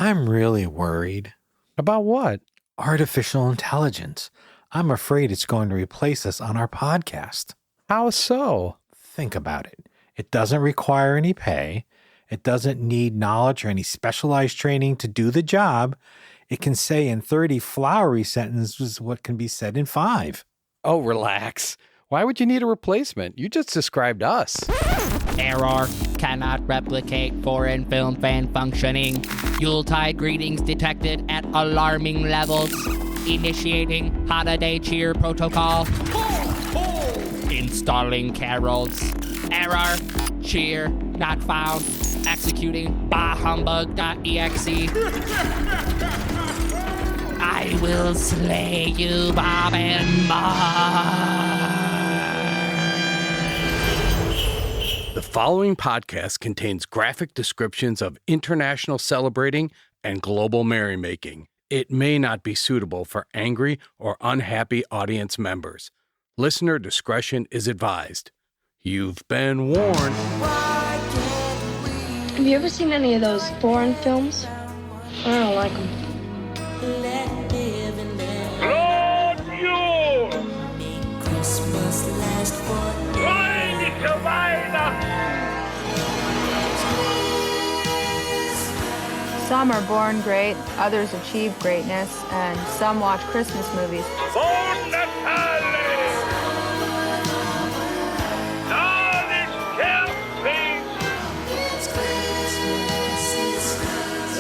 I'm really worried. About what? Artificial intelligence. I'm afraid it's going to replace us on our podcast. How so? Think about it. It doesn't require any pay. It doesn't need knowledge or any specialized training to do the job. It can say in 30 flowery sentences what can be said in 5. Oh, relax. Why would you need a replacement? You just described us. Error. Cannot replicate foreign film fan functioning. Yuletide greetings detected at alarming levels. Initiating holiday cheer protocol. Installing carols. Error. Cheer not found. Executing bahhumbug.exe. I will slay you, Bob and Mark. The following podcast contains graphic descriptions of international celebrating and global merrymaking. It may not be suitable for angry or unhappy audience members. Listener discretion is advised. You've been warned. Have you ever seen any of those foreign films? I don't like them. Some are born great, others achieve greatness, and some watch Christmas movies.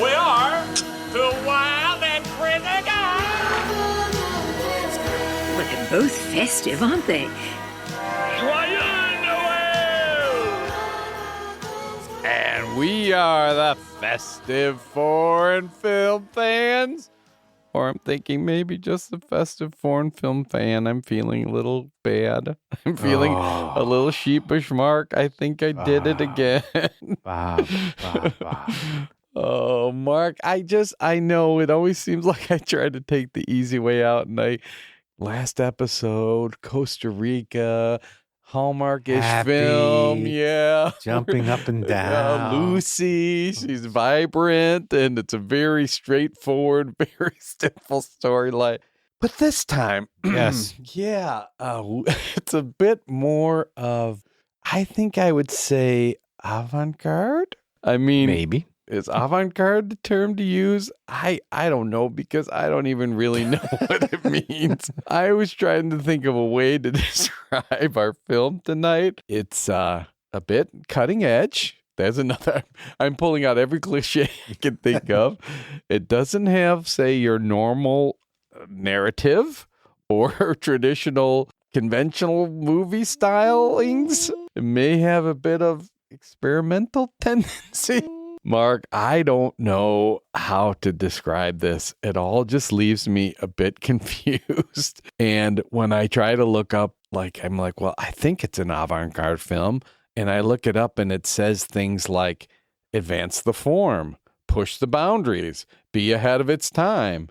We are the wild and crazy guys. Well, they're both festive, aren't they? Joyeux Noel! And we are the festive foreign film fans. Or I'm thinking maybe just the festive foreign film fan. I'm feeling a little bad. I'm feeling a little sheepish, Mark. I think I did it again. Bob. Oh, Mark, I know it always seems like I try to take the easy way out. And last episode, Costa Rica, Hallmark-ish Happy, film. Yeah. Jumping up and down. Lucy, she's vibrant, and it's a very straightforward, very simple storyline. But this time, Yes. it's a bit more of, I think I would say, avant-garde. I mean, Maybe. is avant-garde the term to use? I don't know, because I don't even really know what it means. I was trying to think of a way to describe our film tonight. It's a bit cutting edge. There's another. I'm pulling out every cliche I can think of. It doesn't have, say, your normal narrative or traditional conventional movie stylings. It may have a bit of experimental tendency. Mark, I don't know how to describe this. It all just leaves me a bit confused. And when I try to look up, I'm like, well, I think it's an avant-garde film. And I look it up and it says things like advance the form, push the boundaries, be ahead of its time.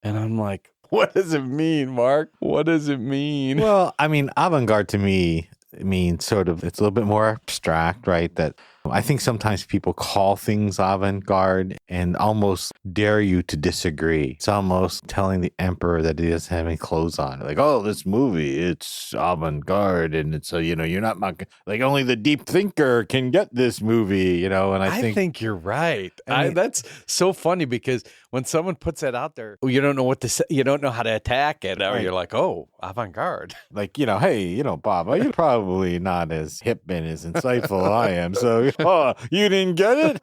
And I'm like, what does it mean, Mark? What does it mean? Well, I mean, avant-garde to me means sort of, it's a little bit more abstract, right? That I think sometimes people call things avant-garde and almost dare you to disagree. It's almost telling the emperor that he doesn't have any clothes on. Like, oh, this movie, it's avant-garde. And it's, you're not, like, only the deep thinker can get this movie, and I think you're right. That's so funny, because when someone puts that out there, you don't know what to say. You don't know how to attack it. Or you're like, oh, avant-garde. like, hey, Bob, you're probably not as hip and as insightful as I am. So, you didn't get it?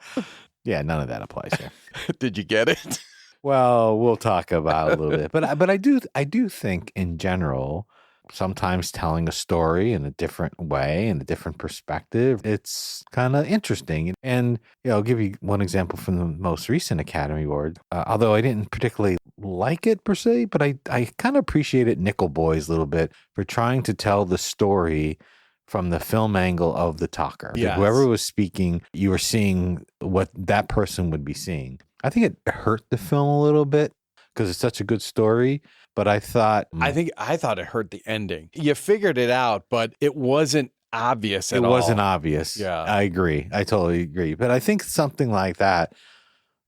Yeah, none of that applies here. Did you get it? Well, we'll talk about it a little bit. But I do think in general, sometimes telling a story in a different way, in a different perspective, it's kind of interesting. And I'll give you one example from the most recent Academy Award. Although I didn't particularly like it per se, but I kind of appreciated Nickel Boys a little bit for trying to tell the story from the film angle of the talker. Yes. Like whoever was speaking, you were seeing what that person would be seeing. I think it hurt the film a little bit because it's such a good story. But I thought I thought it hurt the ending. You figured it out, but it wasn't obvious at all. It wasn't obvious. Yeah. I agree. I totally agree. But I think something like that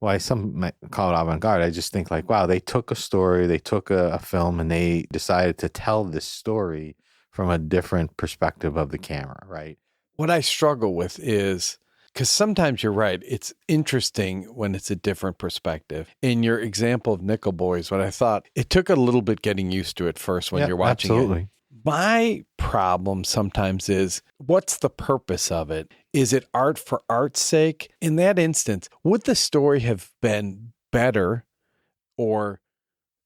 why some might call it avant-garde. I just think like, wow, they took a story, they took a film, and they decided to tell this story from a different perspective of the camera, right? What I struggle with is, because sometimes you're right, it's interesting when it's a different perspective. In your example of Nickel Boys, what I thought, it took a little bit getting used to it first when you're watching it. My problem sometimes is, what's the purpose of it? Is it art for art's sake? In that instance, would the story have been better or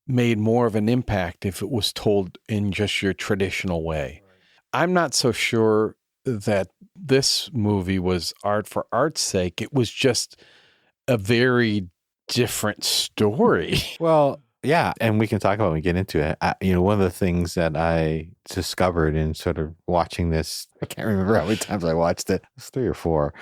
made more of an impact if it was told in just your traditional way? I'm not so sure that this movie was art for art's sake. It was just a very different story. Well, yeah, and we can talk about it when we get into it. One of the things that I discovered in sort of watching this, I can't remember how many times I watched it. It's 3 or 4.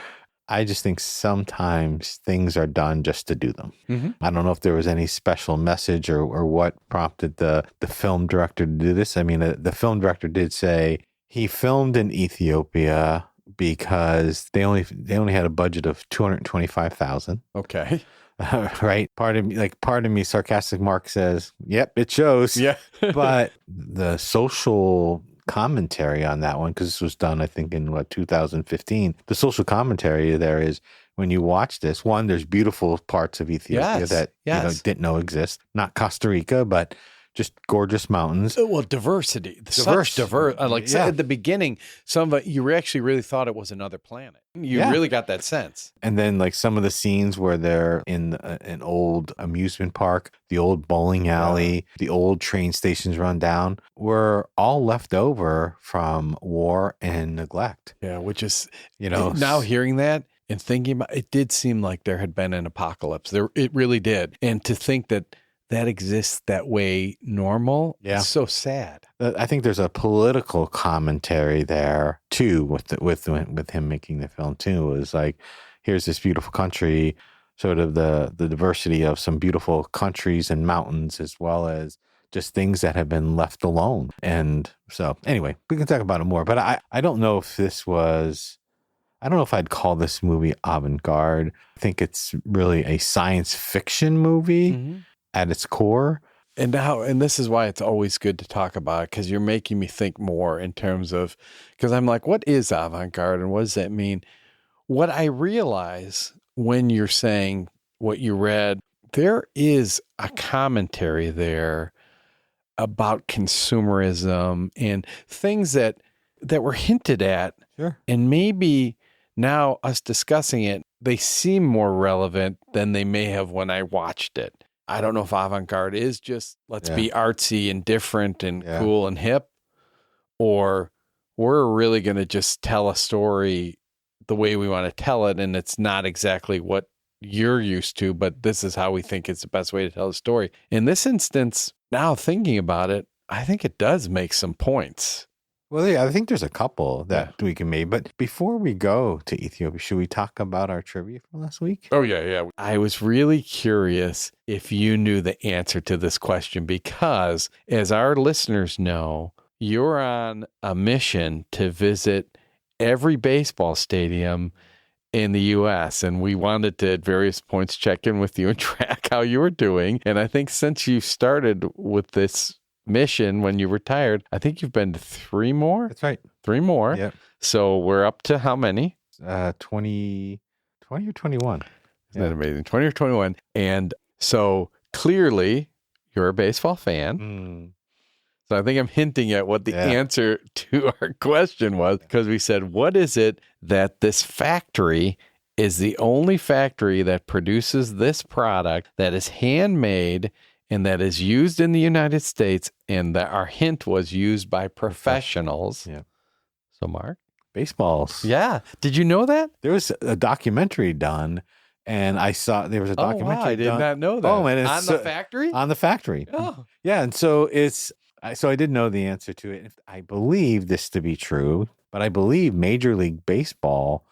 I just think sometimes things are done just to do them. Mm-hmm. I don't know if there was any special message or what prompted the film director to do this. I mean, the film director did say he filmed in Ethiopia because they only had a budget of $225,000. Okay. Right. Pardon me, sarcastic Mark says, yep, it shows. Yeah. But the social commentary on that one, because this was done, I think, in 2015. The social commentary there is, when you watch this, one, there's beautiful parts of Ethiopia that didn't know exist. Not Costa Rica, but just gorgeous mountains. Well, diversity. Such diverse. At the beginning, some of it, you actually really thought it was another planet. You really got that sense. And then like some of the scenes where they're in an old amusement park, the old bowling alley, the old train stations run down, were all left over from war and neglect. Yeah, which is, now hearing that and thinking about it, did seem like there had been an apocalypse. It really did. And to think that exists that way normal. Yeah. It's so sad. I think there's a political commentary there too with him making the film too. It was like, here's this beautiful country, sort of the diversity of some beautiful countries and mountains, as well as just things that have been left alone. And so anyway, we can talk about it more, but I don't know if I don't know if I'd call this movie avant-garde. I think it's really a science fiction movie at its core. And this is why it's always good to talk about it, because you're making me think more in terms of, because I'm like, what is avant-garde and what does that mean? What I realize when you're saying what you read, there is a commentary there about consumerism and things that were hinted at. Sure. And maybe now us discussing it, they seem more relevant than they may have when I watched it. I don't know if avant-garde is just let's be artsy and different and cool and hip, or we're really going to just tell a story the way we want to tell it, and it's not exactly what you're used to, but this is how we think it's the best way to tell a story. In this instance, now thinking about it, I think it does make some points. Well, yeah, I think there's a couple that we can make. But before we go to Ethiopia, should we talk about our trivia from last week? Oh, yeah. I was really curious if you knew the answer to this question, because as our listeners know, you're on a mission to visit every baseball stadium in the U.S. And we wanted to, at various points, check in with you and track how you were doing. And I think since you started with this mission when you retired, I think you've been to 3 more. That's right. 3 more. Yeah. So we're up to how many? 20 or 21. Isn't that amazing? 20 or 21. And so clearly you're a baseball fan. So I think I'm hinting at what the answer to our question was, because we said, what is it that this factory is the only factory that produces this product that is handmade and that is used in the United States, and that our hint was used by professionals. Yeah. So, Mark? Baseballs. Yeah. Did you know that? There was a documentary done, and I saw there was a documentary done. I did not know that. Oh, man. On the factory? On the factory. Oh. Yeah, and so so I did know the answer to it. I believe this to be true, but I believe Major League Baseball,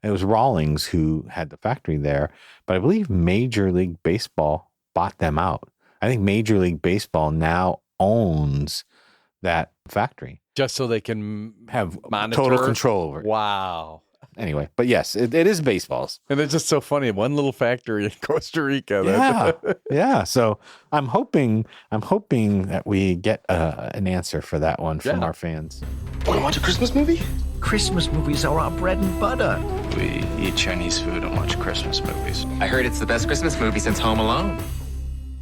it was Rawlings who had the factory there, but I believe Major League Baseball bought them out. I think Major League Baseball now owns that factory. Just so they can have monitor. total control over it. Wow. Anyway, but yes, it is baseballs. And it's just so funny. One little factory in Costa Rica. Yeah. So I'm hoping that we get an answer for that one from our fans. Want to watch a Christmas movie? Christmas movies are our bread and butter. We eat Chinese food and watch Christmas movies. I heard it's the best Christmas movie since Home Alone.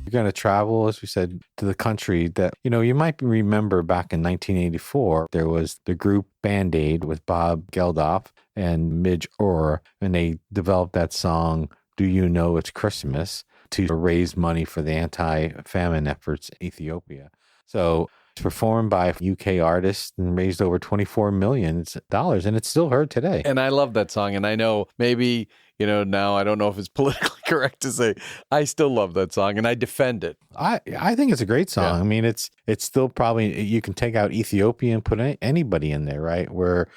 You're going to travel, as we said, to the country that, you might remember back in 1984, there was the group Band-Aid with Bob Geldof and Midge Ure, and they developed that song, Do You Know It's Christmas, to raise money for the anti-famine efforts in Ethiopia. So it's performed by UK artists and raised over $24 million, and it's still heard today. And I love that song. And I know maybe, now I don't know if it's politically correct to say, I still love that song and I defend it. I think it's a great song. Yeah. I mean, it's still probably, you can take out Ethiopia and put anybody in there, right? Where,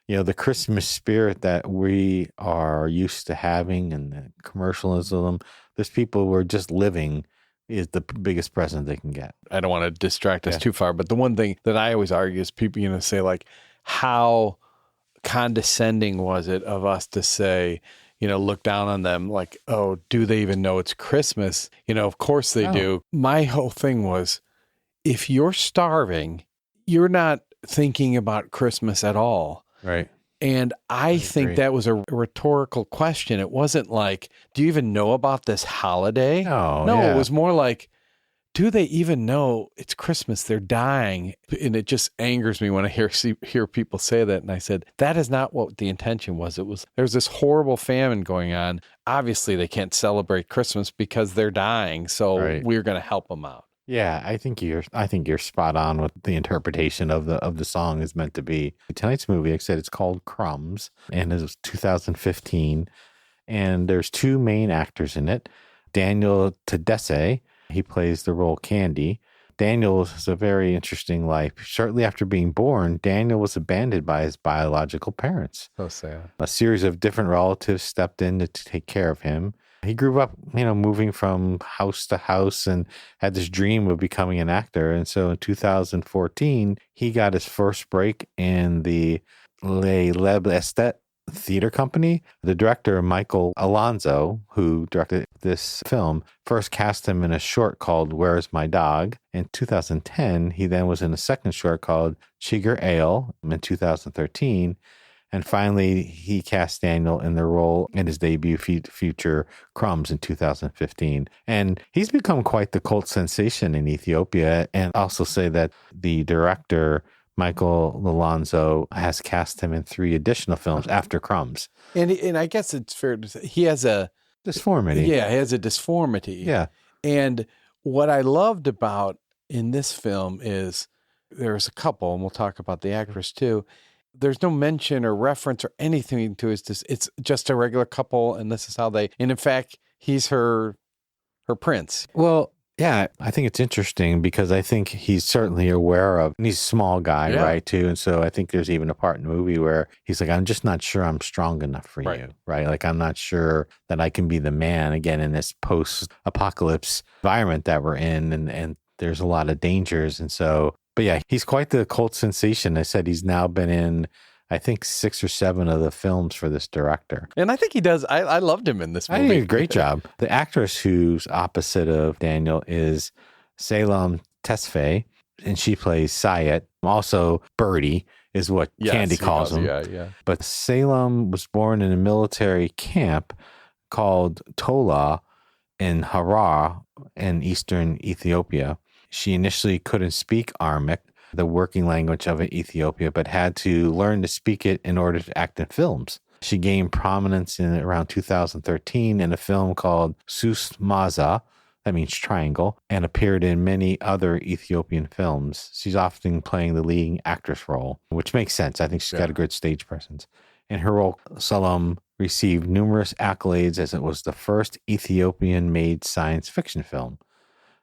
the Christmas spirit that we are used to having and the commercialism, there's people who are just living is the biggest present they can get. I don't want to distract us too far, but the one thing that I always argue is people, say like, how condescending was it of us to say, look down on them like, oh, do they even know it's Christmas? Of course they do. My whole thing was, if you're starving, you're not thinking about Christmas at all. Right. And I think that was a rhetorical question. It wasn't like, do you even know about this holiday? No, It was more like, do they even know it's Christmas? They're dying. And it just angers me when I hear people say that. And I said, that is not what the intention was. There's this horrible famine going on. Obviously, they can't celebrate Christmas because they're dying. So we're going to help them out. Yeah, I think you're spot on with the interpretation of the song is meant to be. Tonight's movie, like I said, it's called Crumbs, and it was 2015. And there's two main actors in it. Daniel Tedesse, he plays the role Candy. Daniel has a very interesting life. Shortly after being born, Daniel was abandoned by his biological parents. So sad. A series of different relatives stepped in to take care of him. He grew up, moving from house to house and had this dream of becoming an actor. And so in 2014, he got his first break in the Les Leb Estet theater company. The director, Michael Alonso, who directed this film, first cast him in a short called Where's My Dog? In 2010, he then was in a second short called Chigger Ale in 2013. And finally, he cast Daniel in the role in his debut feature, Crumbs, in 2015. And he's become quite the cult sensation in Ethiopia. And also say that the director, Michael Alonso, has cast him in 3 additional films after Crumbs. And I guess it's fair to say he has a disformity. Yeah, he has a disformity. Yeah. And what I loved about in this film is there's a couple, and we'll talk about the actress too. There's no mention or reference or anything to his. It's just a regular couple, and this is how they. And in fact, he's her prince. Well, yeah, I think it's interesting because I think he's certainly aware of. And he's a small guy, right? Too, and so I think there's even a part in the movie where he's like, "I'm just not sure I'm strong enough for you, right? Like I'm not sure that I can be the man again in this post-apocalypse environment that we're in, and there's a lot of dangers, and so." But yeah, he's quite the cult sensation. I said he's now been in, I think, 6 or 7 of the films for this director. And I think he does. I loved him in this movie. I think he did a great job. The actress who's opposite of Daniel is Salem Tesfaye, and she plays Sayet. Also, Birdie is what Candy calls him. Yeah. But Salem was born in a military camp called Tola in Harar in eastern Ethiopia. She initially couldn't speak Aramaic, the working language of Ethiopia, but had to learn to speak it in order to act in films. She gained prominence in around 2013 in a film called Sus Maza, that means triangle, and appeared in many other Ethiopian films. She's often playing the leading actress role, which makes sense. I think she's got a good stage presence. In her role, Salem received numerous accolades as it was the first Ethiopian-made science fiction film.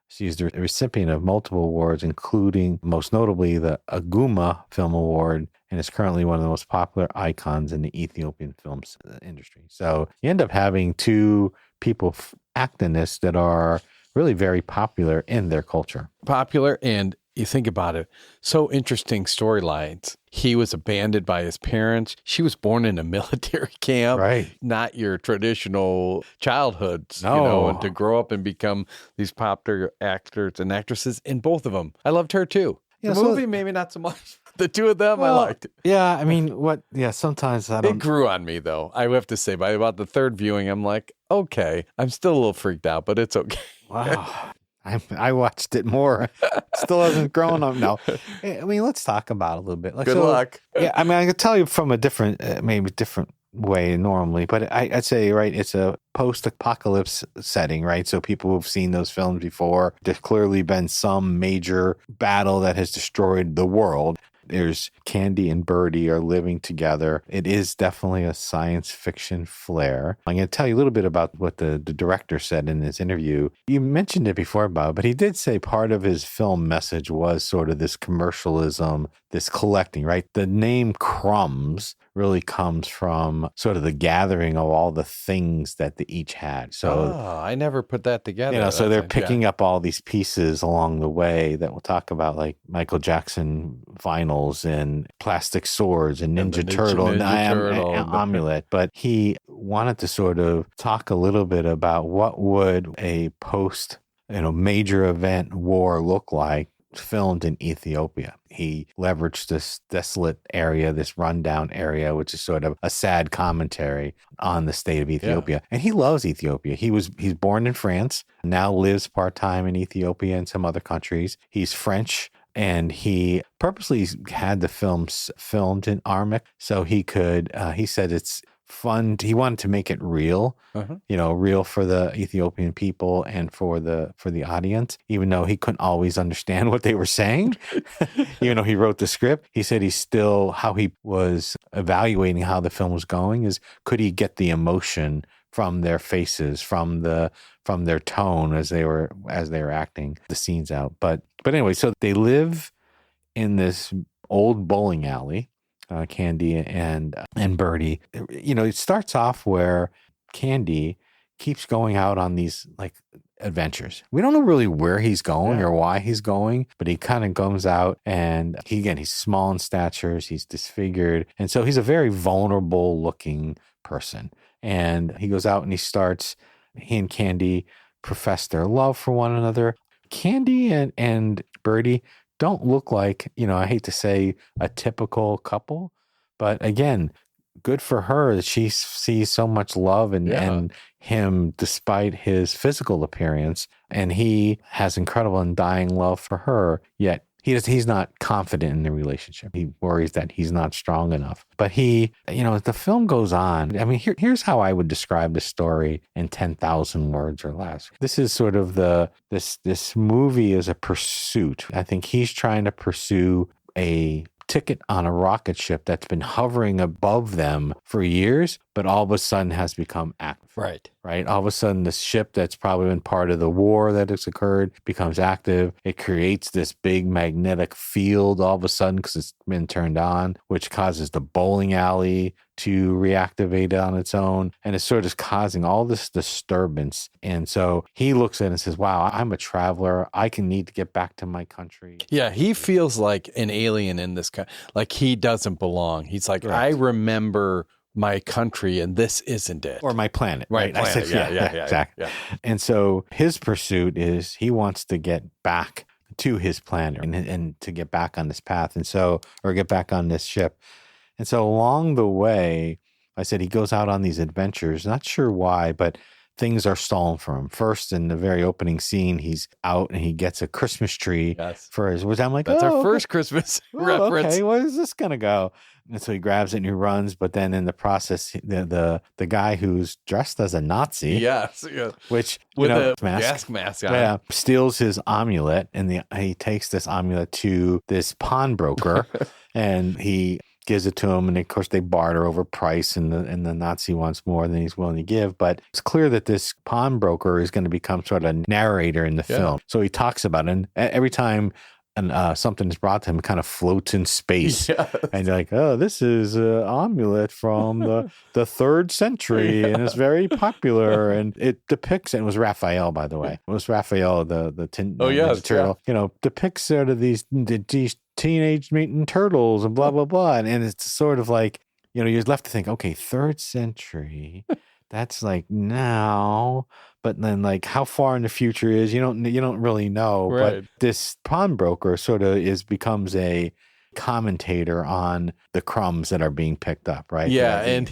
She's the recipient of multiple awards, including, most notably, the Aguma Film Award, and is currently one of the most popular icons in the Ethiopian film industry. So you end up having 2 people act in this that are really very popular in their culture. Popular, and You think about it, so interesting storylines. He was abandoned by his parents. She was born in a military camp. Right. Not your traditional childhoods, No. and to grow up and become these popular actors and actresses in both of them. I loved her too. Yeah, The movie, maybe not so much. The two of them, I liked. Yeah, I mean, sometimes I It don't. grew on me, though. I have to say, by about the third viewing, I'm like, okay. I'm still a little freaked out, but it's okay. Wow. I watched it more. Still hasn't grown on. No, I mean, let's talk about it a little bit. Good luck. Yeah, I mean, I could tell you from a different, maybe different way normally, but I'd say, right, it's a post-apocalypse setting, right? So people who've seen those films before, there's clearly been some major battle that has destroyed the world. There's Candy and Birdie are living together. It is definitely a science fiction flair. I'm going to tell you a little bit about what the director said in his interview. You mentioned it before, Bob, but he did say part of his film message was sort of this commercialism, this collecting, right? The name Crumbs really comes from sort of the gathering of all the things that they each had. So I never put that together. so they're picking up all these pieces along the way that we'll talk about, like Michael Jackson vinyls and plastic swords and Ninja Turtle and Amulet. But he wanted to sort of talk a little bit about what would a post, major event war look like filmed in Ethiopia. He leveraged this desolate area, this rundown area, which is sort of a sad commentary on the state of Ethiopia. And he loves Ethiopia. He's born in France, now lives part-time in Ethiopia and some other countries. He's French, and he purposely had the films filmed in Aramaic so he could, he said it's fun. He wanted to make it real, real for the Ethiopian people and for the audience, even though he couldn't always understand what they were saying. Even though he wrote the script, he said how he was evaluating how the film was going is, could he get the emotion from their faces, from their tone as they were acting the scenes out. But anyway, so they live in this old bowling alley. Candy and Birdie. It starts off where Candy keeps going out on these like adventures. We don't know really where he's going or why he's going, but he kind of goes out, and he's small in stature, he's disfigured, and so he's a very vulnerable looking person. And he goes out and he and Candy profess their love for one another. Candy and Birdie don't look like, I hate to say a typical couple, but again, good for her that she sees so much love in him despite his physical appearance. And he has incredible and dying love for her, yet he's not confident in the relationship. He worries that he's not strong enough. But as the film goes on, I mean, here's how I would describe the story in 10,000 words or less. This is sort of this movie is a pursuit. I think he's trying to pursue a ticket on a rocket ship that's been hovering above them for years, but all of a sudden has become active. Right. All of a sudden, the ship that's probably been part of the war that has occurred becomes active. It creates this big magnetic field all of a sudden because it's been turned on, which causes the bowling alley to reactivate on its own. And it's sort of causing all this disturbance. And so he looks at it and says, wow, I'm a traveler. I need to get back to my country. Yeah, he feels like an alien in this country. Like he doesn't belong. He's like, I remember my country and this isn't it. Or my planet. Right. I said, exactly. Yeah. And so his pursuit is he wants to get back to his planet and to get back on this path. And so, or get back on this ship. And so along the way, I said he goes out on these adventures, not sure why, but things are stolen from him. First, in the very opening scene, he's out and he gets a Christmas tree for his, which I'm like, that's our first Christmas reference. Okay, where is this going to go? And so he grabs it and he runs, but then in the process, the guy who's dressed as a Nazi, which with a gas mask on, steals his amulet, and he takes this amulet to this pawnbroker, and he gives it to him, and of course they barter over price, and the Nazi wants more than he's willing to give. But it's clear that this pawnbroker is going to become sort of a narrator in the film. So he talks about it, and every time and something is brought to him, it kind of floats in space. Yes. And you're like, oh, this is an amulet from the 3rd century, and it's very popular. And it depicts, and it was Raphael, by the way. It was Raphael, the Ninja Turtle. You know, depicts sort of these Teenage Mutant Turtles and blah, blah, blah. And it's sort of like, you know, you're left to think, okay, 3rd century, that's like now, but then like how far in the future is, you don't really know. Right. But this pawnbroker sort of becomes a commentator on the crumbs that are being picked up, right? Yeah, and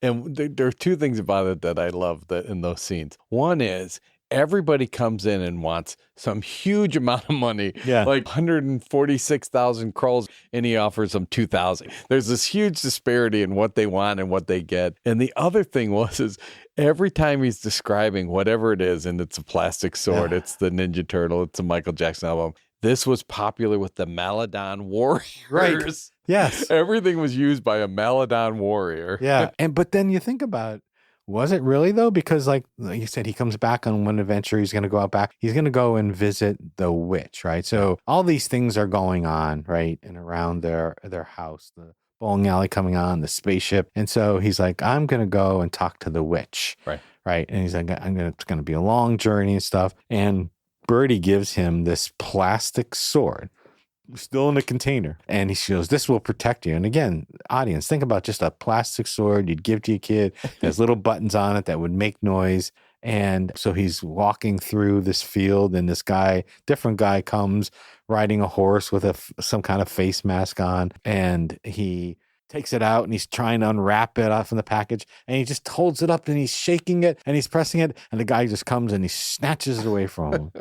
there are 2 things about it that I love in those scenes. One is everybody comes in and wants some huge amount of money, like 146,000 krolls, and he offers them 2,000. There's this huge disparity in what they want and what they get. And the other thing is every time he's describing whatever it is, and it's a plastic sword, it's the Ninja Turtle, it's a Michael Jackson album, this was popular with the Maladon warriors. Right. Yes. Everything was used by a Maladon warrior. Yeah. But then you think about, was it really though? Because like you said, he comes back on one adventure. He's going to go out back. He's going to go and visit the witch, right? So all these things are going on, right? And around their house, the bowling alley coming on, the spaceship. And so he's like, I'm going to go and talk to the witch. Right. Right. And he's like, it's going to be a long journey and stuff. And Birdie gives him this plastic sword, still in a container. And he goes, this will protect you. And again, audience, think about just a plastic sword you'd give to your kid. There's little buttons on it that would make noise. And so he's walking through this field, and this different guy comes riding a horse with some kind of face mask on. And he takes it out and he's trying to unwrap it off from the package. And he just holds it up and he's shaking it and he's pressing it. And the guy just comes and he snatches it away from him.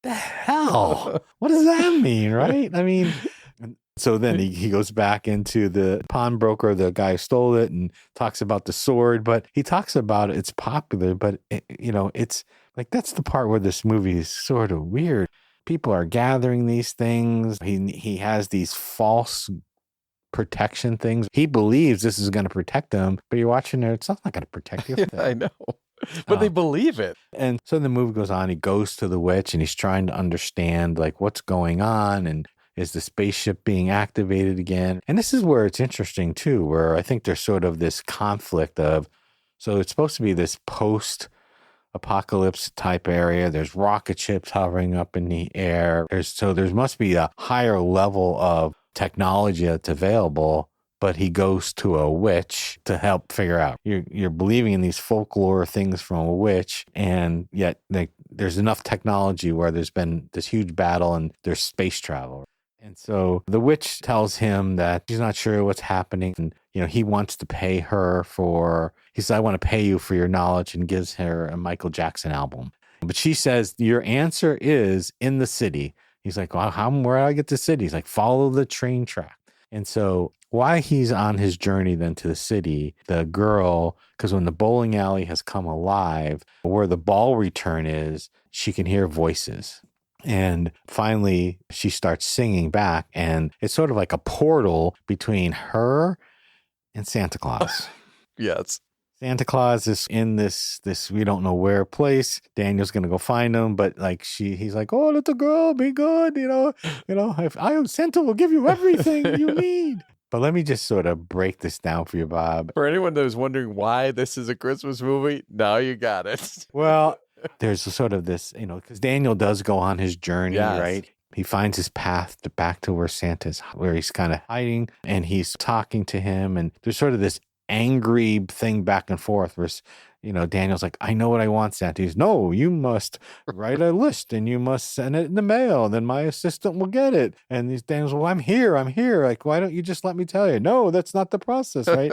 The hell? What does that mean, right? I mean, so then he goes back into the pawnbroker, the guy who stole it, and talks about the sword. But he talks about it's popular, but it's like that's the part where this movie is sort of weird. People are gathering these things. He has these false protection things. He believes this is going to protect him, but you're watching it, it's not going to protect you. I know. But they believe it. And so the movie goes on. He goes to the witch and he's trying to understand like what's going on, and is the spaceship being activated again? And this is where it's interesting too, where I think there's sort of this conflict of, so it's supposed to be this post-apocalypse type area. There's rocket ships hovering up in the air. There must be a higher level of technology that's available. But he goes to a witch to help figure out. You're believing in these folklore things from a witch, and yet there's enough technology where there's been this huge battle and there's space travel. And so the witch tells him that she's not sure what's happening, and he wants to pay her he says, I want to pay you for your knowledge, and gives her a Michael Jackson album. But she says, your answer is in the city. He's like, well, where do I get to the city? He's like, follow the train track. And so while he's on his journey then to the city, the girl, because when the bowling alley has come alive, where the ball return is, she can hear voices. And finally, she starts singing back, and it's sort of like a portal between her and Santa Claus. Yes. Santa Claus is in this we don't know where place. Daniel's gonna go find him, but like he's like, oh, little girl, be good, Santa will give you everything you need. But let me just sort of break this down for you, Bob. For anyone that was wondering why this is a Christmas movie, now you got it. Well, there's sort of this, because Daniel does go on his journey, yes. Right? He finds his path back to where he's kind of hiding, and he's talking to him, and there's sort of this angry thing back and forth where Daniel's like, I know what I want, Santa. He's, no, you must write a list and you must send it in the mail, then my assistant will get it. And Daniel's, well, I'm here, like, why don't you just let me tell you? No, that's not the process, right?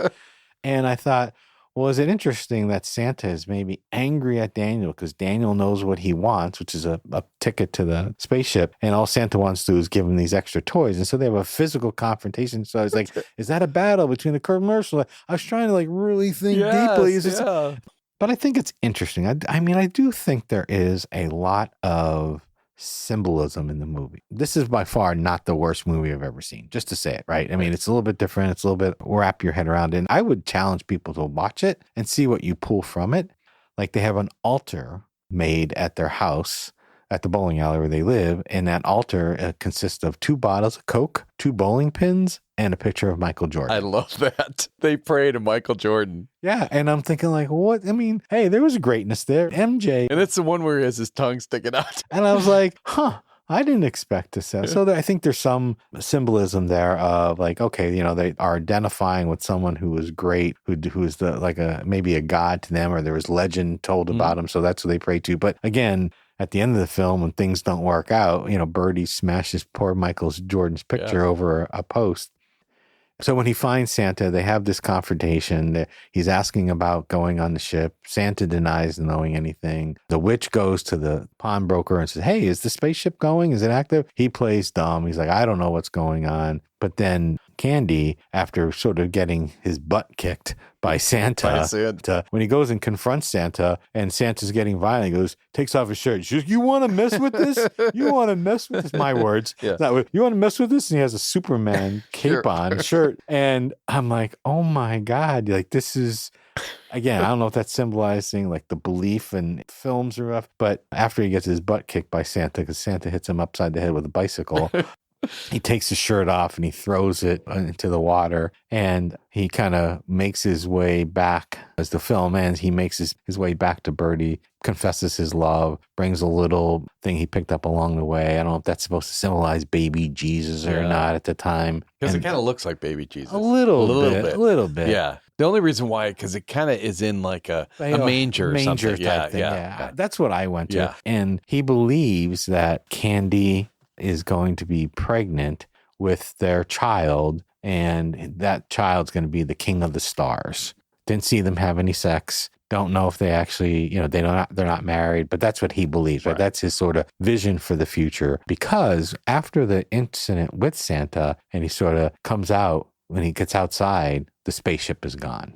And I thought, well, is it interesting that Santa is maybe angry at Daniel because Daniel knows what he wants, which is a ticket to the spaceship, and all Santa wants to do is give him these extra toys. And so they have a physical confrontation. So I was like, is that a battle between the commercial? I was trying to like really think deeply. Yeah. But I think it's interesting. I mean, I do think there is a lot of symbolism in the movie. This is by far not the worst movie I've ever seen, just to say it, right? I mean, it's a little bit different. It's a little bit, wrap your head around it. And I would challenge people to watch it and see what you pull from it. Like they have an altar made at their house at the bowling alley where they live. And that altar consists of 2 bottles of Coke, 2 bowling pins, and a picture of Michael Jordan. I love that. They pray to Michael Jordan. Yeah. And I'm thinking like, what? I mean, hey, there was greatness there. MJ. And it's the one where he has his tongue sticking out. And I was like, I didn't expect to say. So I think there's some symbolism there of like, okay, they are identifying with someone who was great, who is maybe a god to them, or there was legend told about him. So that's what they pray to. But again, at the end of the film, when things don't work out, Birdie smashes poor Michael Jordan's picture over a post. So when he finds Santa, they have this confrontation. He's asking about going on the ship. Santa denies knowing anything. The witch goes to the pawnbroker and says, hey, is the spaceship going? Is it active? He plays dumb. He's like, I don't know what's going on. But then Candy, after sort of getting his butt kicked by Santa, when he goes and confronts Santa and Santa's getting violent, he takes off his shirt. She goes, you want to mess with this? You want to mess with this? My words. Yeah. You want to mess with this? And he has a Superman cape on, shirt. And I'm like, oh my God. Like, this is, again, I don't know if that's symbolizing like the belief in films or rough, but after he gets his butt kicked by Santa, because Santa hits him upside the head with a bicycle, he takes his shirt off and he throws it into the water, and he kind of makes his way back as the film ends. He makes his way back to Birdie, confesses his love, brings a little thing he picked up along the way. I don't know if that's supposed to symbolize baby Jesus or not at the time. Because it kind of looks like baby Jesus. A little bit. Yeah. The only reason why, because it kind of is in like a manger or something. Type thing. Yeah. That's what I went to. Yeah. And he believes that Candy is going to be pregnant with their child, and that child's going to be the king of the stars. Didn't see them have any sex. Don't know if they actually, they're not married, but that's what he believes, right? That's his sort of vision for the future. Because after the incident with Santa, and he sort of comes out, when he gets outside, the spaceship is gone.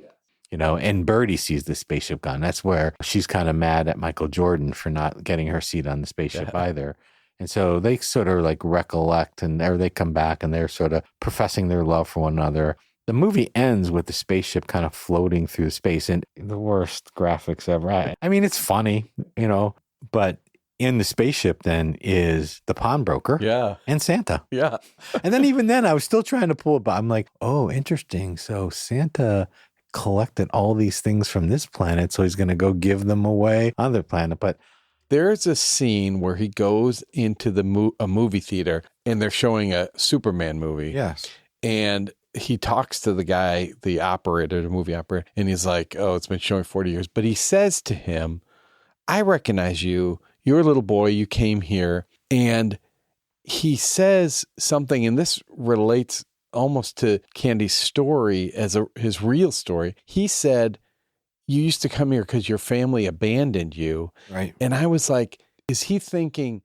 And Birdie sees the spaceship gone. That's where she's kind of mad at Michael Jordan for not getting her seat on the spaceship either. And so they sort of like recollect, and there they come back, and they're sort of professing their love for one another. The movie ends with the spaceship kind of floating through space, and the worst graphics ever. I mean, it's funny, but in the spaceship then is the pawnbroker and Santa. Yeah. And then even then I was still trying to pull it, but I'm like, oh, interesting. So Santa collected all these things from this planet, so he's going to go give them away on the planet. But there's a scene where he goes into a movie theater and they're showing a Superman movie. Yes. And he talks to the guy, the movie operator, and he's like, oh, it's been showing 40 years. But he says to him, I recognize you. You're a little boy. You came here. And he says something, and this relates almost to Candy's story as his real story. He said, you used to come here because your family abandoned you. Right. And I was like, is he thinking,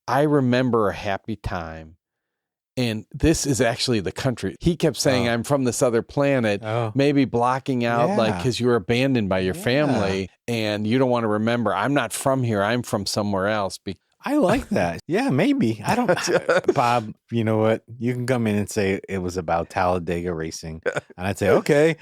I remember a happy time, and this is actually the country? He kept saying, I'm from this other planet, maybe blocking out like because you were abandoned by your family and you don't want to remember. I'm not from here. I'm from somewhere else. I like that. Yeah, maybe. I don't, Bob, you know what? You can come in and say it was about Talladega racing. And I'd say, okay.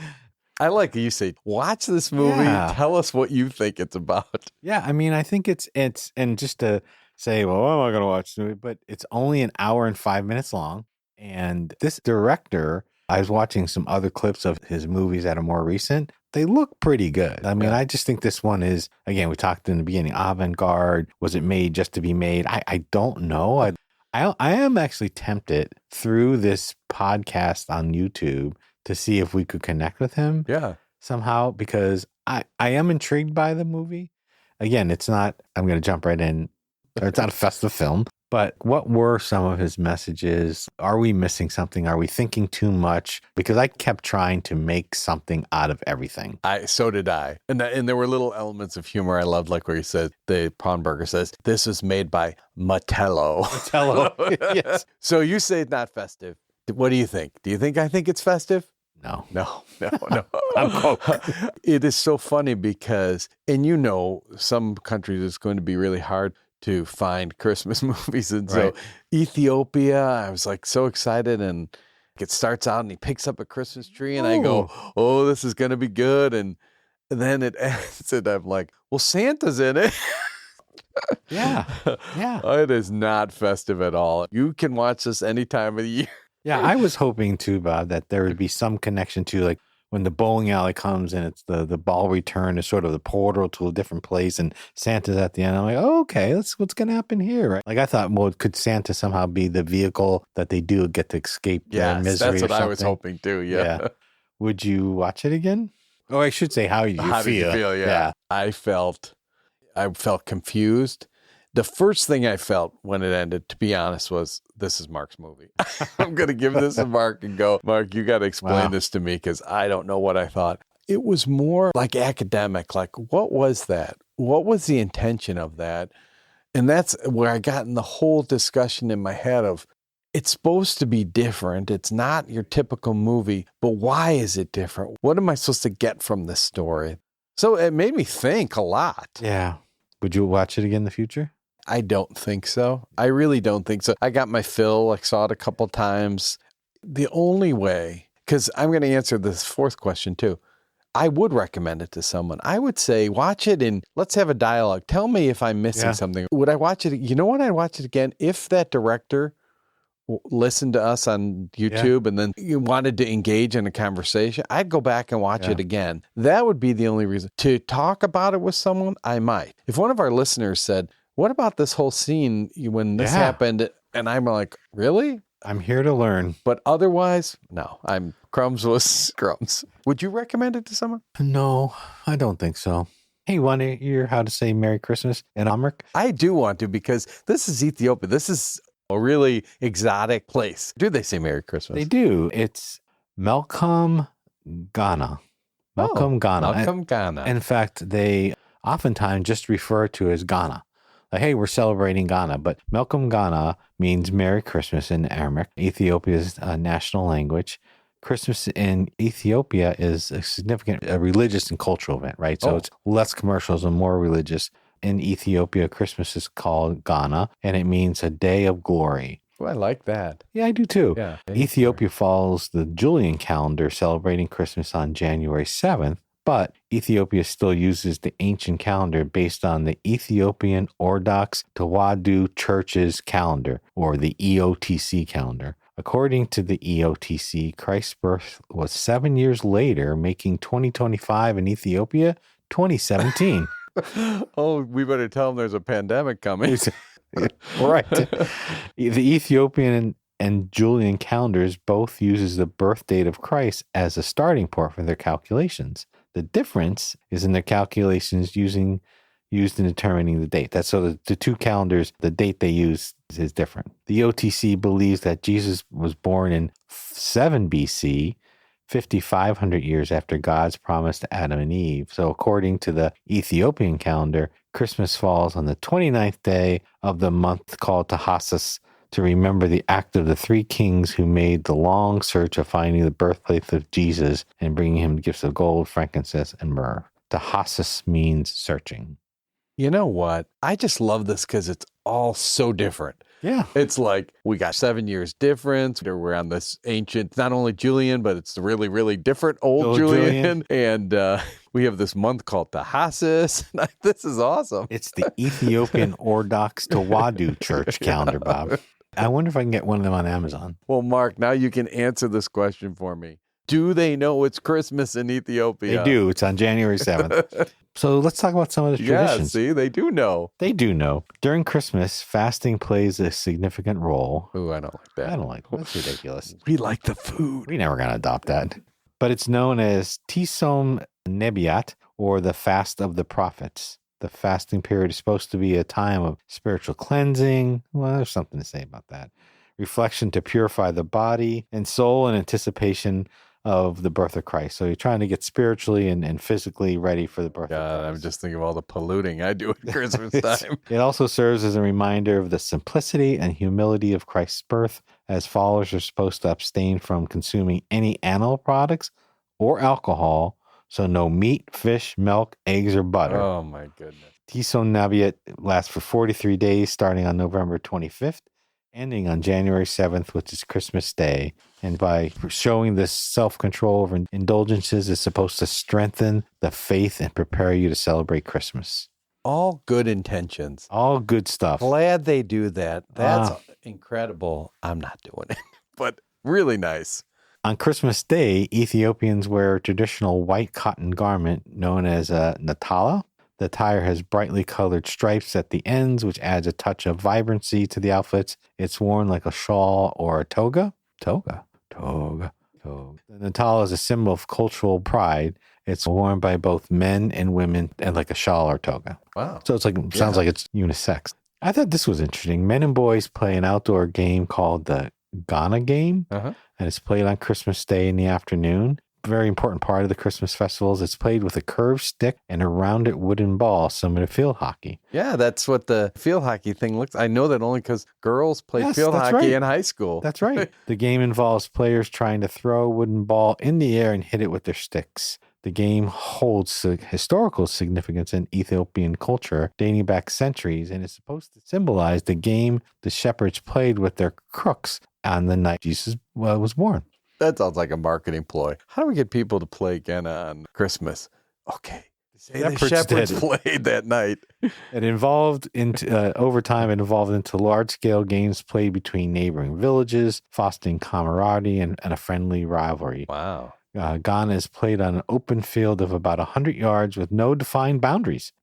I like you say, watch this movie. Yeah. Tell us what you think it's about. Yeah, I mean, I think it's, and just to say, well, I'm not going to watch the movie, but it's only an hour and 5 minutes long. And this director, I was watching some other clips of his movies that are more recent. They look pretty good. I mean, I just think this one is, again, we talked in the beginning, avant-garde. Was it made just to be made? I don't know. I am actually tempted through this podcast on YouTube to see if we could connect with him somehow, because I am intrigued by the movie. Again, it's not, I'm going to jump right in, or it's not a festive film, but what were some of his messages? Are we missing something? Are we thinking too much? Because I kept trying to make something out of everything. So did I. And there were little elements of humor I loved, like where he said, the pawnbroker says, this is made by Mattello. Mattello, yes. So you say it's not festive. What do you think? Do you think I think it's festive? No. I'm Coke. It is so funny because, and some countries it's going to be really hard to find Christmas movies. And so Ethiopia, I was like so excited, and it starts out and he picks up a Christmas tree and I go, oh, this is going to be good. And then it ends and I'm like, well, Santa's in it. Yeah. Yeah. It is not festive at all. You can watch this any time of the year. Yeah, I was hoping too, Bob, that there would be some connection to like when the bowling alley comes and it's the ball return is sort of the portal to a different place and Santa's at the end. I'm like, oh, okay, that's what's going to happen here, right? Like I thought, well, could Santa somehow be the vehicle that they do get to escape their misery? That's what or I was something? hoping too. Yeah. Would you watch it again? Oh, I should say, how did you feel? How did you feel? Yeah. I felt confused. The first thing I felt when it ended, to be honest, was this is Mark's movie. I'm going to give this to Mark and go, Mark, you got to explain this to me because I don't know what I thought. It was more like academic, like what was that? What was the intention of that? And that's where I got in the whole discussion in my head of it's supposed to be different. It's not your typical movie, but why is it different? What am I supposed to get from this story? So it made me think a lot. Yeah. Would you watch it again in the future? I don't think so. I really don't think so. I got my fill, like saw it a couple times. The only way, because I'm going to answer this fourth question too. I would recommend it to someone. I would say, watch it and let's have a dialogue. Tell me if I'm missing something. Would I watch it? You know what? I'd watch it again if that director listened to us on YouTube and then you wanted to engage in a conversation. I'd go back and watch it again. That would be the only reason. To talk about it with someone, I might. If one of our listeners said, what about this whole scene when this happened? And I'm like, really? I'm here to learn. But otherwise, no. Crumbs was Crumbs. Would you recommend it to someone? No, I don't think so. Hey, you want to hear how to say Merry Christmas in Amrik? I do want to because this is Ethiopia. This is a really exotic place. Do they say Merry Christmas? They do. It's Melcom Ghana. Melcom Ghana. Melcom Ghana. In fact, they oftentimes just refer to it as Ghana. Like, hey, we're celebrating Ghana, but Melcom Ghana means Merry Christmas in Aramaic, Ethiopia's national language. Christmas in Ethiopia is a significant religious and cultural event, right? So it's less commercials and more religious. In Ethiopia, Christmas is called Ghana, and it means a day of glory. Oh, I like that. Yeah, I do too. Yeah, Ethiopia follows the Julian calendar, celebrating Christmas on January 7th. But Ethiopia still uses the ancient calendar based on the Ethiopian Orthodox Church's calendar, or the EOTC calendar. According to the EOTC, Christ's birth was 7 years later, making 2025 in Ethiopia 2017. We better tell them there's a pandemic coming. Right. The Ethiopian and Julian calendars both uses the birth date of Christ as a starting point for their calculations. The difference is in their calculations used in determining the date. That's so the two calendars, the date they use is different. The OTC believes that Jesus was born in 7 BC, 5,500 years after God's promise to Adam and Eve. So according to the Ethiopian calendar, Christmas falls on the 29th day of the month called Tahasus, to remember the act of the three kings who made the long search of finding the birthplace of Jesus and bringing him gifts of gold, frankincense, and myrrh. Tahasus means searching. You know what? I just love this because it's all so different. Yeah. It's like we got 7 years difference. We're on this ancient, not only Julian, but it's the really, really different old Julian. And we have this month called Tahasus. This is awesome. It's the Ethiopian Orthodox Church calendar, Bob. I wonder if I can get one of them on Amazon. Well, Mark, now you can answer this question for me. Do they know it's Christmas in Ethiopia? They do. It's on January 7th. So let's talk about some of the traditions. Yeah, see, they do know. They do know. During Christmas, fasting plays a significant role. Ooh, I don't like that. I don't like that. That's ridiculous. We like the food. We're never going to adopt that. But it's known as Tisom Nebiat, or the Fast of the Prophets. The fasting period is supposed to be a time of spiritual cleansing. Well, there's something to say about that. Reflection to purify the body and soul in anticipation of the birth of Christ. So you're trying to get spiritually and physically ready for the birth of Christ. I'm just thinking of all the polluting I do at Christmas time. It also serves as a reminder of the simplicity and humility of Christ's birth, as followers are supposed to abstain from consuming any animal products or alcohol. So no meat, fish, milk, eggs, or butter. Oh, my goodness. Tison Naviat lasts for 43 days, starting on November 25th, ending on January 7th, which is Christmas Day. And by showing this self-control over indulgences, is supposed to strengthen the faith and prepare you to celebrate Christmas. All good intentions. All good stuff. Glad they do that. That's incredible. I'm not doing it, but really nice. On Christmas Day, Ethiopians wear a traditional white cotton garment known as a natala. The attire has brightly colored stripes at the ends, which adds a touch of vibrancy to the outfits. It's worn like a shawl or a toga. Toga. The natala is a symbol of cultural pride. It's worn by both men and women and like a shawl or toga. Wow. So it's like sounds like it's unisex. I thought this was interesting. Men and boys play an outdoor game called the Ghana game, and it's played on Christmas Day in the afternoon. Very important part of the Christmas festivals. It's played with a curved stick and a rounded wooden ball, similar to field hockey. Yeah, that's what the field hockey thing looks. I know that only because girls played field hockey in high school. That's right. The game involves players trying to throw a wooden ball in the air and hit it with their sticks. The game holds historical significance in Ethiopian culture dating back centuries, and is supposed to symbolize the game the shepherds played with their crooks on the night Jesus was born. That sounds like a marketing ploy. How do we get people to play again on Christmas? Okay. Say the shepherds played that night. It involved over time. It evolved into large-scale games played between neighboring villages, fostering camaraderie and a friendly rivalry. Wow. Ghana is played on an open field of about 100 yards with no defined boundaries.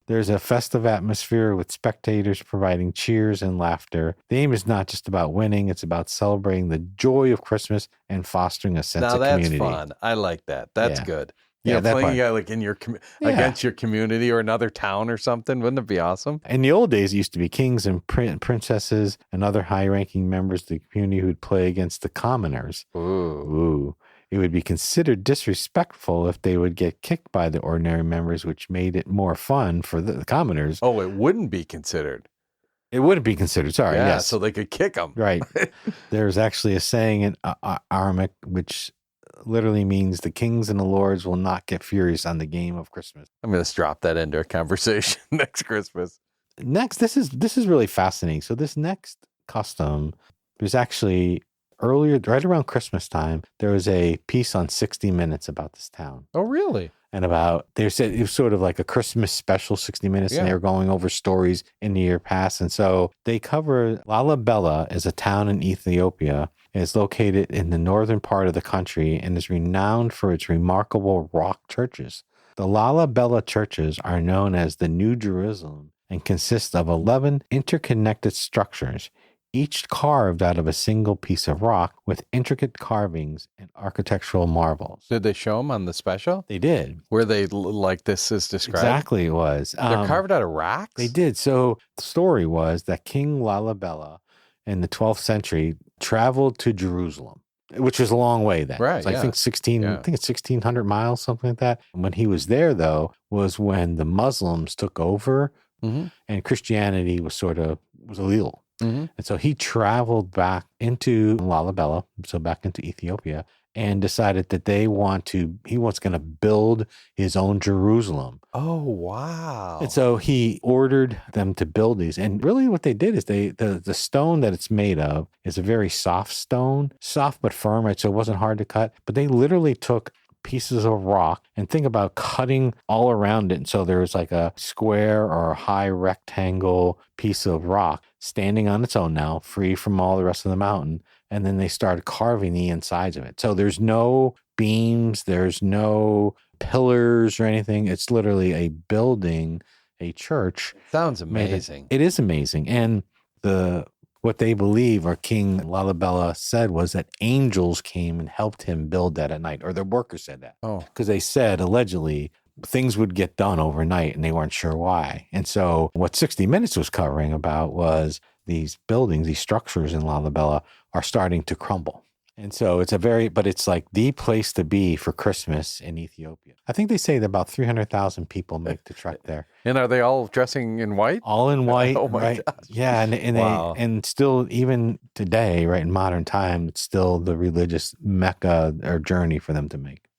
There's a festive atmosphere with spectators providing cheers and laughter. The aim is not just about winning, it's about celebrating the joy of Christmas and fostering a sense of community. Now that's fun. I like that. That's good. Yeah, that playing like in your against your community or another town or something. Wouldn't it be awesome? In the old days, it used to be kings and princesses and other high-ranking members of the community who'd play against the commoners. Ooh. It would be considered disrespectful if they would get kicked by the ordinary members, which made it more fun for the commoners. Oh, it wouldn't be considered. It wouldn't be considered. Sorry. Yeah, yes. so they could kick them. Right. There's actually a saying in Aramaic, which literally means the kings and the lords will not get furious on the game of Christmas. I'm going to drop that into a conversation next Christmas. Next, this is really fascinating. So this next custom, there's actually earlier, right around Christmas time, there was a piece on 60 Minutes about this town. Oh, really? And they said it was sort of like a Christmas special 60 Minutes, and they were going over stories in the year past. And so they cover Lalibela is a town in Ethiopia. It's located in the northern part of the country and is renowned for its remarkable rock churches. The Lalibela churches are known as the New Jerusalem and consist of 11 interconnected structures, each carved out of a single piece of rock with intricate carvings and architectural marvels. Did they show them on the special? They did. Where they like this is described? Exactly, it was. They're carved out of rocks? They did. So the story was that King Lalibela in the 12th century traveled to Jerusalem, which was a long way then. Right. I think it's 1,600 miles, something like that. And when he was there, though, was when the Muslims took over and Christianity was illegal. And so he traveled back into Lalibela, so back into Ethiopia, and decided that he was going to build his own Jerusalem. Oh, wow. And so he ordered them to build these. And really what they did is the stone that it's made of is a very soft stone, soft but firm, right? So it wasn't hard to cut. But they literally took pieces of rock and think about cutting all around it. And so there was like a square or a high rectangle piece of rock standing on its own now, free from all the rest of the mountain. And then they started carving the insides of it. So there's no beams, there's no pillars or anything. It's literally a building, a church. Sounds amazing. It is amazing. And what they believe, or King Lalibela said, was that angels came and helped him build that at night, or the workers said that. Oh. Because they said, allegedly, things would get done overnight and they weren't sure why. And so what 60 Minutes was covering about was these buildings, these structures in Lalibela are starting to crumble. And so it's like the place to be for Christmas in Ethiopia. I think they say that about 300,000 people make the trek there. And are they all dressing in white? All in white. Oh my gosh. Yeah. And Wow. and still, even today, right, in modern time, it's still the religious Mecca or journey for them to make.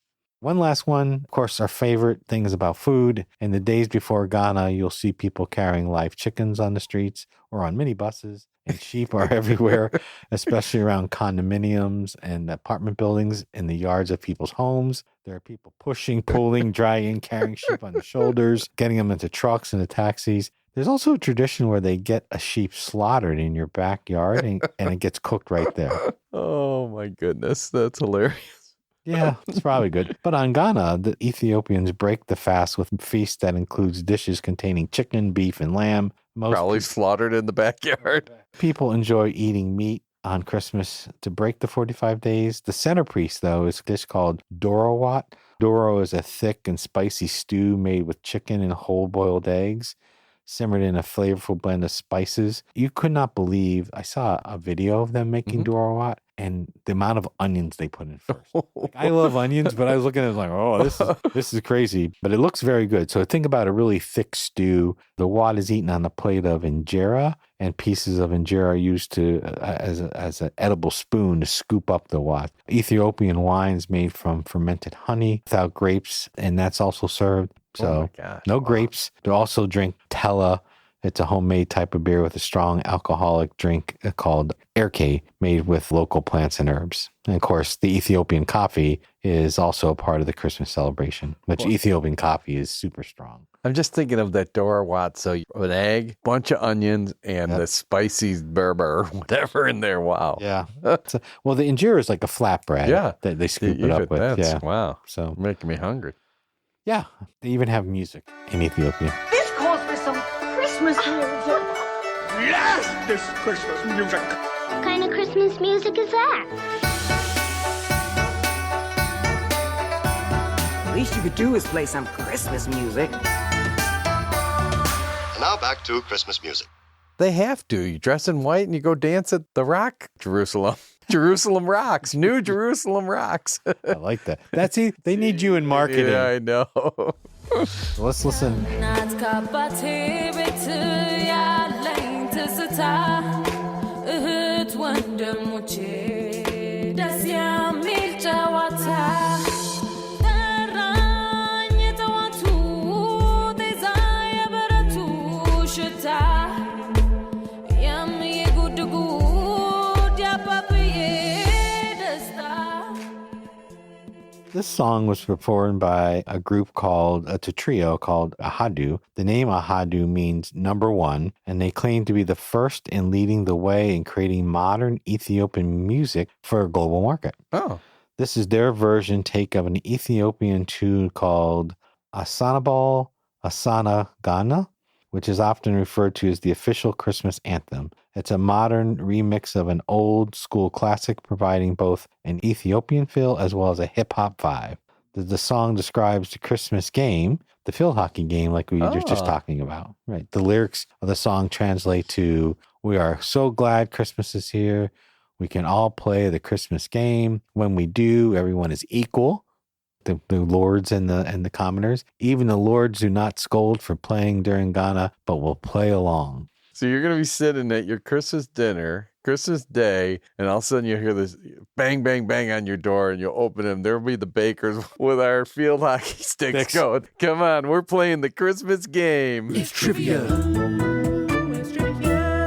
One last one, of course, our favorite things about food. In the days before Ghana, you'll see people carrying live chickens on the streets or on minibuses, and sheep are everywhere, especially around condominiums and apartment buildings in the yards of people's homes. There are people pushing, pulling, dragging, carrying sheep on their shoulders, getting them into trucks and the taxis. There's also a tradition where they get a sheep slaughtered in your backyard and it gets cooked right there. Oh, my goodness. That's hilarious. Yeah, it's probably good. But on Ghana, the Ethiopians break the fast with a feast that includes dishes containing chicken, beef, and lamb. Probably slaughtered in the backyard. People enjoy eating meat on Christmas to break the 45 days. The centerpiece, though, is a dish called dorowat. Doro is a thick and spicy stew made with chicken and whole boiled eggs, simmered in a flavorful blend of spices. You could not believe, I saw a video of them making dorowat and the amount of onions they put in first. Like, I love onions, but I was looking at it like, oh, this is crazy. But it looks very good. So think about a really thick stew. The wat is eaten on a plate of injera, and pieces of injera are used to as an edible spoon to scoop up the wat. Ethiopian wines made from fermented honey without grapes, and that's also served. So no grapes. They also drink tella. It's a homemade type of beer with a strong alcoholic drink called erke, made with local plants and herbs. And of course, the Ethiopian coffee is also a part of the Christmas celebration, which Ethiopian coffee is super strong. I'm just thinking of that dorowat. So an egg, bunch of onions, and the spicy berber or whatever in there. Wow. Yeah. Well, the injera is like a flatbread that they scoop it up with. Yeah. Wow. So making me hungry. Yeah. They even have music in Ethiopia. This calls for some Christmas music. Yes, this Christmas music. What kind of Christmas music is that? The least you could do is play some Christmas music. And now back to Christmas music. They have to. You dress in white and you go dance at the Rock Jerusalem. Jerusalem rocks. New Jerusalem rocks. I like that. That's it. They need you in marketing. Yeah, I know. Let's listen. This song was performed by a group called, a trio called Ahadu. The name Ahadu means number one, and they claim to be the first in leading the way in creating modern Ethiopian music for a global market. Oh. This is their version take of an Ethiopian tune called Asanabal Asana Ghana, which is often referred to as the official Christmas anthem. It's a modern remix of an old school classic, providing both an Ethiopian feel as well as a hip hop vibe. The song describes the Christmas game, the field hockey game, like we were just talking about. Right. The lyrics of the song translate to, "We are so glad Christmas is here. We can all play the Christmas game. When we do, everyone is equal." The lords and the commoners. Even the lords do not scold for playing during Ghana, but will play along. So you're going to be sitting at your Christmas dinner, Christmas Day, and all of a sudden you hear this bang, bang, bang on your door, and you'll open them. There'll be the bakers with our field hockey sticks going, "Come on, we're playing the Christmas game." It's trivia.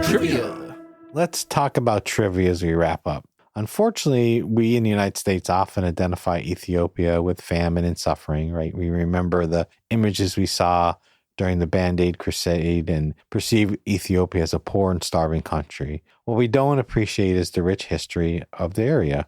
Trivia. Let's talk about trivia as we wrap up. Unfortunately, we in the United States often identify Ethiopia with famine and suffering, right? We remember the images we saw during the Band-Aid crusade and perceive Ethiopia as a poor and starving country. What we don't appreciate is the rich history of the area.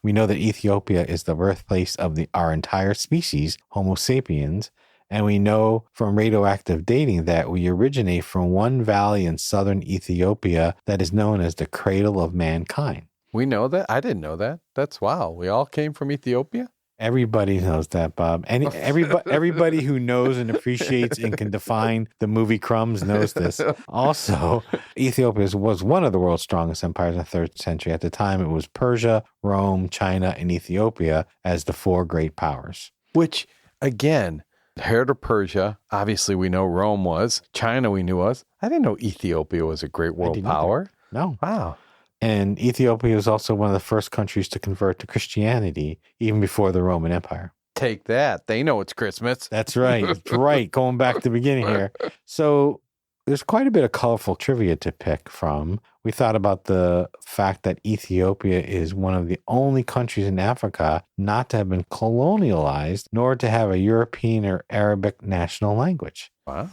We know that Ethiopia is the birthplace of our entire species, Homo sapiens, and we know from radioactive dating that we originate from one valley in southern Ethiopia that is known as the cradle of mankind. We know that? I didn't know that. That's wow. We all came from Ethiopia? Everybody knows that, Bob. And everybody who knows and appreciates and can define the movie Crumbs knows this. Also, Ethiopia was one of the world's strongest empires in the 3rd century. At the time, it was Persia, Rome, China, and Ethiopia as the 4 great powers. Which, again, heir to Persia, obviously we know Rome was. China we knew was. I didn't know Ethiopia was a great world power. No. Wow. And Ethiopia was also one of the first countries to convert to Christianity, even before the Roman Empire. Take that. They know it's Christmas. That's right. That's right. Going back to the beginning here. So there's quite a bit of colorful trivia to pick from. We thought about the fact that Ethiopia is one of the only countries in Africa not to have been colonialized, nor to have a European or Arabic national language. Wow.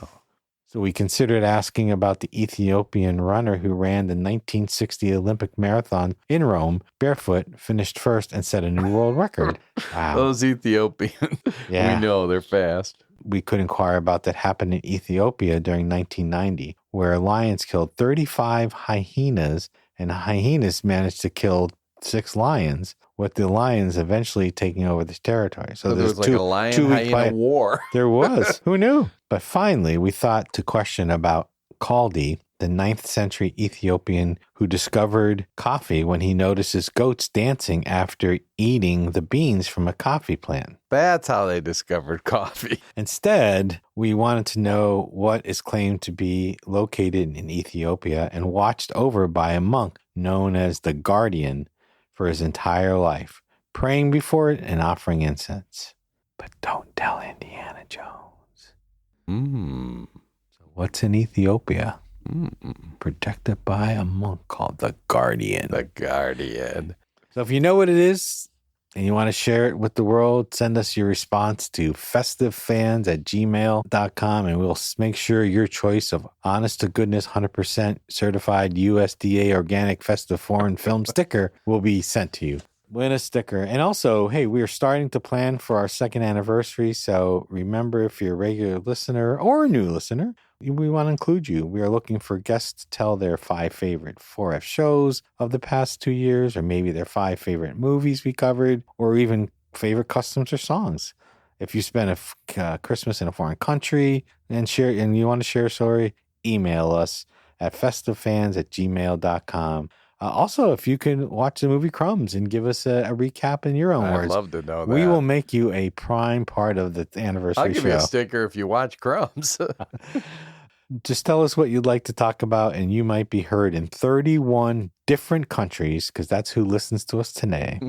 So we considered asking about the Ethiopian runner who ran the 1960 Olympic marathon in Rome barefoot, finished first, and set a new world record. Wow. Those Ethiopians. Yeah. We know they're fast. We could inquire about that happened in Ethiopia during 1990, where lions killed 35 hyenas, and hyenas managed to kill 6 lions, with the lions eventually taking over this territory. So there was like a lion-hyena war. There was. Who knew? But finally, we thought to question about Kaldi, the 9th century Ethiopian who discovered coffee when he notices goats dancing after eating the beans from a coffee plant. That's how they discovered coffee. Instead, we wanted to know what is claimed to be located in Ethiopia and watched over by a monk known as the Guardian for his entire life, praying before it and offering incense. But don't tell Indiana Jones. So what's in Ethiopia? Protected by a monk called the Guardian. The Guardian. So if you know what it is and you want to share it with the world, send us your response to festivefans@gmail.com, and we'll make sure your choice of honest to goodness 100% certified USDA organic festive foreign film sticker will be sent to you. Win a sticker. And also, hey, we are starting to plan for our 2nd anniversary. So remember, if you're a regular listener or a new listener, we want to include you. We are looking for guests to tell their 5 favorite 4F shows of the past 2 years, or maybe their 5 favorite movies we covered, or even favorite customs or songs. If you spent a Christmas in a foreign country and you want to share a story, email us at festivefans@gmail.com. Also, if you can watch the movie Crumbs and give us a recap in your own words. I'd love to know that. We will make you a prime part of the anniversary show. I'll give you a sticker if you watch Crumbs. Just tell us what you'd like to talk about, and you might be heard in 31 different countries, because that's who listens to us today.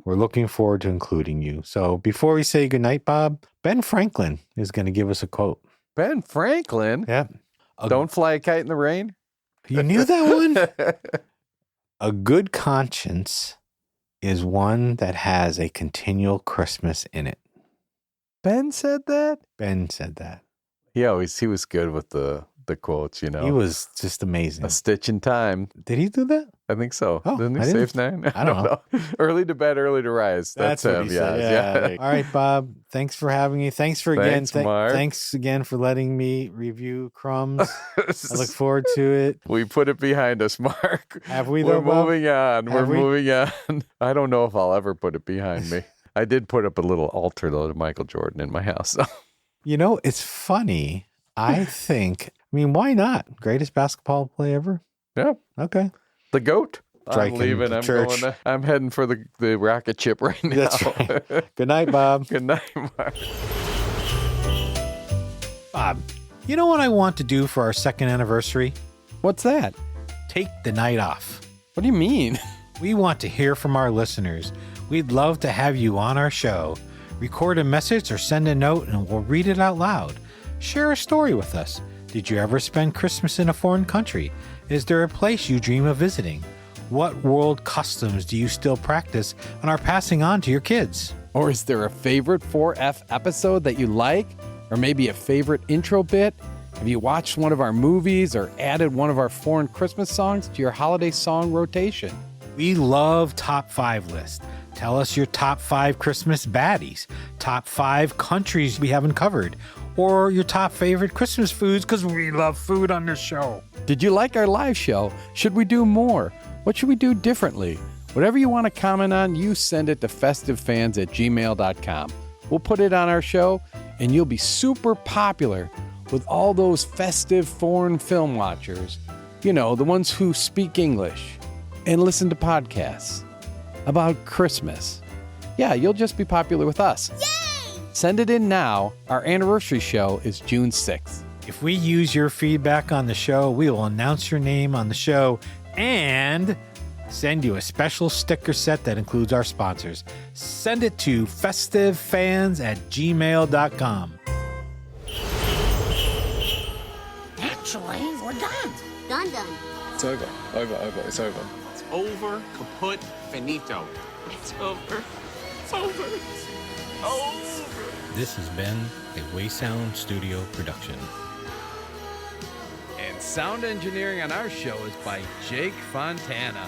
We're looking forward to including you. So before we say goodnight, Bob, Ben Franklin is going to give us a quote. Ben Franklin? Yeah. Don't fly a kite in the rain? You knew that one? A good conscience is one that has a continual Christmas in it. Ben said that? Ben said that. He was good with the quotes, you know. He was just amazing. A stitch in time. Did he do that? I think so. Oh, Didn't he save 9? I don't know. Early to bed, early to rise. That's what him. he said. Yeah. All right, Bob. Thanks for having me. Thanks again for letting me review Crumbs. I look forward to it. We put it behind us, Mark. Have we, We're though, Bob? moving on. Have we? Moving on. I don't know if I'll ever put it behind me. I did put up a little altar, though, to Michael Jordan in my house. So. You know, it's funny. I mean, why not? Greatest basketball play ever? Yeah. Okay. The GOAT. Strike I'm leaving. I'm church. going. I'm heading for the rocket ship right now. That's right. Good night, Bob. Good night, Mark. Bob, you know what I want to do for our 2nd anniversary? What's that? Take the night off. What do you mean? We want to hear from our listeners. We'd love to have you on our show. Record a message or send a note and we'll read it out loud. Share a story with us. Did you ever spend Christmas in a foreign country? Is there a place you dream of visiting? What world customs do you still practice and are passing on to your kids? Or is there a favorite 4F episode that you like? Or maybe a favorite intro bit? Have you watched one of our movies or added one of our foreign Christmas songs to your holiday song rotation? We love top 5 lists. Tell us your top 5 Christmas baddies, top 5 countries we haven't covered, or your top favorite Christmas foods, because we love food on this show. Did you like our live show? Should we do more? What should we do differently? Whatever you want to comment on, you send it to festivefans@gmail.com. We'll put it on our show, and you'll be super popular with all those festive foreign film watchers. You know, the ones who speak English and listen to podcasts about Christmas. Yeah, you'll just be popular with us. Yay! Send it in now. Our anniversary show is June 6th. If we use your feedback on the show, we will announce your name on the show and send you a special sticker set that includes our sponsors. Send it to festivefans@gmail.com. Actually, we're done. Done. It's over. It's over. It's over, kaput, finito. It's over. It's over. It's over. This has been a Waysound Studio production. And sound engineering on our show is by Jake Fontana.